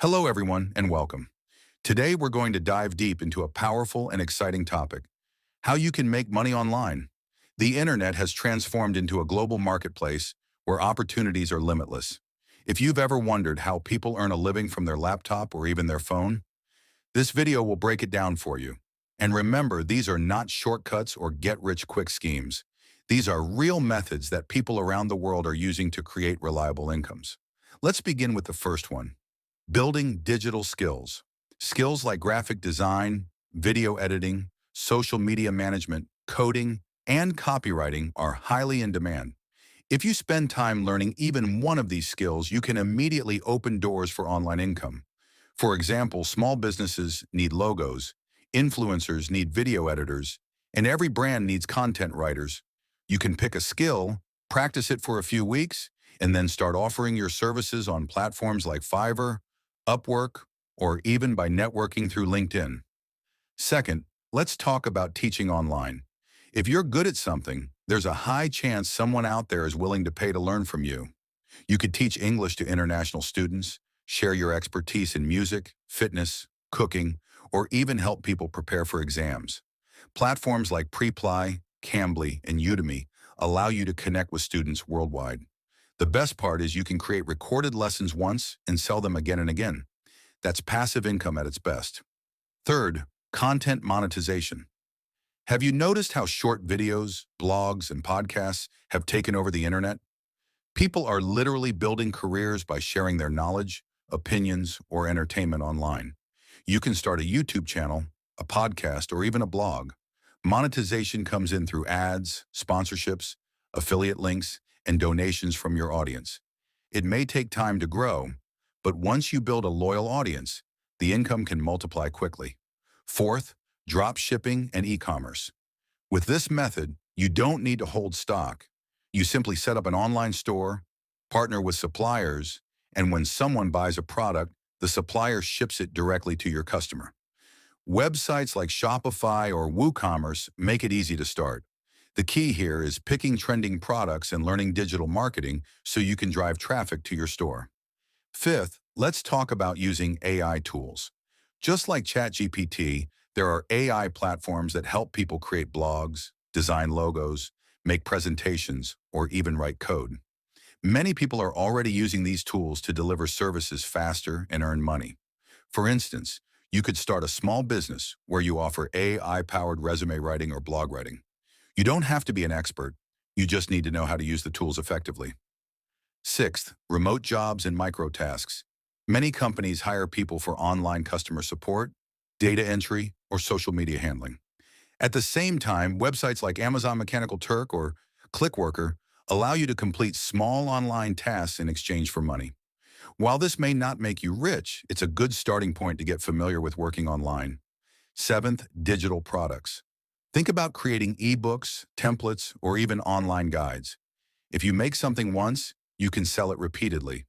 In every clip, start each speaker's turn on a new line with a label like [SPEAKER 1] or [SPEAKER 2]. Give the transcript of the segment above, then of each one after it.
[SPEAKER 1] Hello, everyone, and welcome. Today, we're going to dive deep into a powerful and exciting topic: how you can make money online. The internet has transformed into a global marketplace where opportunities are limitless. If you've ever wondered how people earn a living from their laptop or even their phone, this video will break it down for you. And remember, these are not shortcuts or get-rich-quick schemes. These are real methods that people around the world are using to create reliable incomes. Let's begin with the first one: building digital skills. Skills like graphic design, video editing, social media management, coding, and copywriting are highly in demand. If you spend time learning even one of these skills, you can immediately open doors for online income. For example, small businesses need logos, influencers need video editors, and every brand needs content writers. You can pick a skill, practice it for a few weeks, and then start offering your services on platforms like Fiverr, Upwork, or even by networking through LinkedIn. Second, let's talk about teaching online. If you're good at something, there's a high chance someone out there is willing to pay to learn from you. You could teach English to international students, share your expertise in music, fitness, cooking, or even help people prepare for exams. Platforms like Preply, Cambly, and Udemy allow you to connect with students worldwide. The best part is you can create recorded lessons once and sell them again and again. That's passive income at its best. Third, content monetization. Have you noticed how short videos, blogs, and podcasts have taken over the internet? People are literally building careers by sharing their knowledge, opinions, or entertainment online. You can start a YouTube channel, a podcast, or even a blog. Monetization comes in through ads, sponsorships, affiliate links, and donations from your audience. It may take time to grow, but once you build a loyal audience, the income can multiply quickly. Fourth, drop shipping and e-commerce. With this method, you don't need to hold stock. You simply set up an online store, partner with suppliers, and when someone buys a product, the supplier ships it directly to your customer. Websites like Shopify or WooCommerce make it easy to start. The key here is picking trending products and learning digital marketing so you can drive traffic to your store. Fifth, let's talk about using AI tools. Just like ChatGPT, there are AI platforms that help people create blogs, design logos, make presentations, or even write code. Many people are already using these tools to deliver services faster and earn money. For instance, you could start a small business where you offer AI-powered resume writing or blog writing. You don't have to be an expert. You just need to know how to use the tools effectively. Sixth, remote jobs and microtasks. Many companies hire people for online customer support, data entry, or social media handling. At the same time, websites like Amazon Mechanical Turk or Clickworker allow you to complete small online tasks in exchange for money. While this may not make you rich, it's a good starting point to get familiar with working online. Seventh, digital products. Think about creating ebooks, templates, or even online guides. If you make something once, you can sell it repeatedly.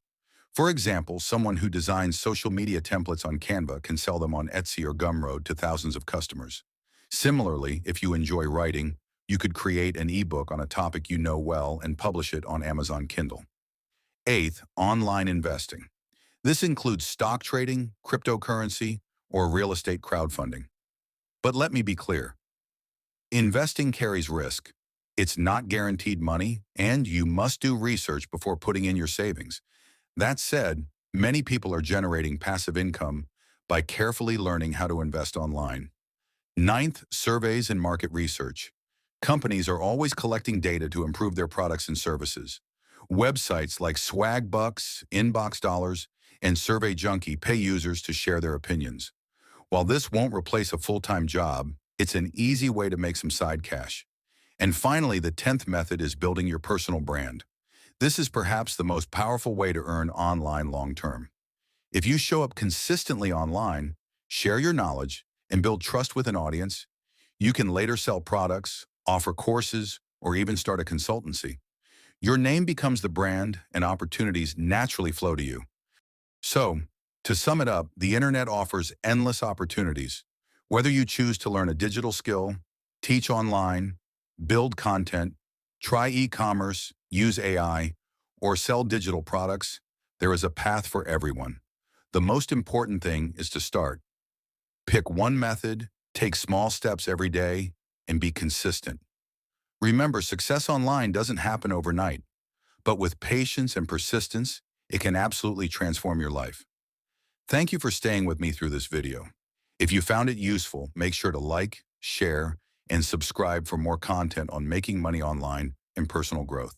[SPEAKER 1] For example, someone who designs social media templates on Canva can sell them on Etsy or Gumroad to thousands of customers. Similarly, if you enjoy writing, you could create an ebook on a topic you know well and publish it on Amazon Kindle. Eighth, online investing. This includes stock trading, cryptocurrency, or real estate crowdfunding. But let me be clear. Investing carries risk. It's not guaranteed money, and you must do research before putting in your savings. That said, many people are generating passive income by carefully learning how to invest online. Ninth, surveys and market research. Companies are always collecting data to improve their products and services. Websites like Swagbucks, Inbox Dollars, and Survey Junkie pay users to share their opinions. While this won't replace a full-time job, it's an easy way to make some side cash. And finally, the 10th method is building your personal brand. This is perhaps the most powerful way to earn online long-term. If you show up consistently online, share your knowledge, and build trust with an audience, you can later sell products, offer courses, or even start a consultancy. Your name becomes the brand, and opportunities naturally flow to you. So, to sum it up, the internet offers endless opportunities. Whether you choose to learn a digital skill, teach online, build content, try e-commerce, use AI, or sell digital products, there is a path for everyone. The most important thing is to start. Pick one method, take small steps every day, and be consistent. Remember, success online doesn't happen overnight, but with patience and persistence, it can absolutely transform your life. Thank you for staying with me through this video. If you found it useful, make sure to like, share, and subscribe for more content on making money online and personal growth.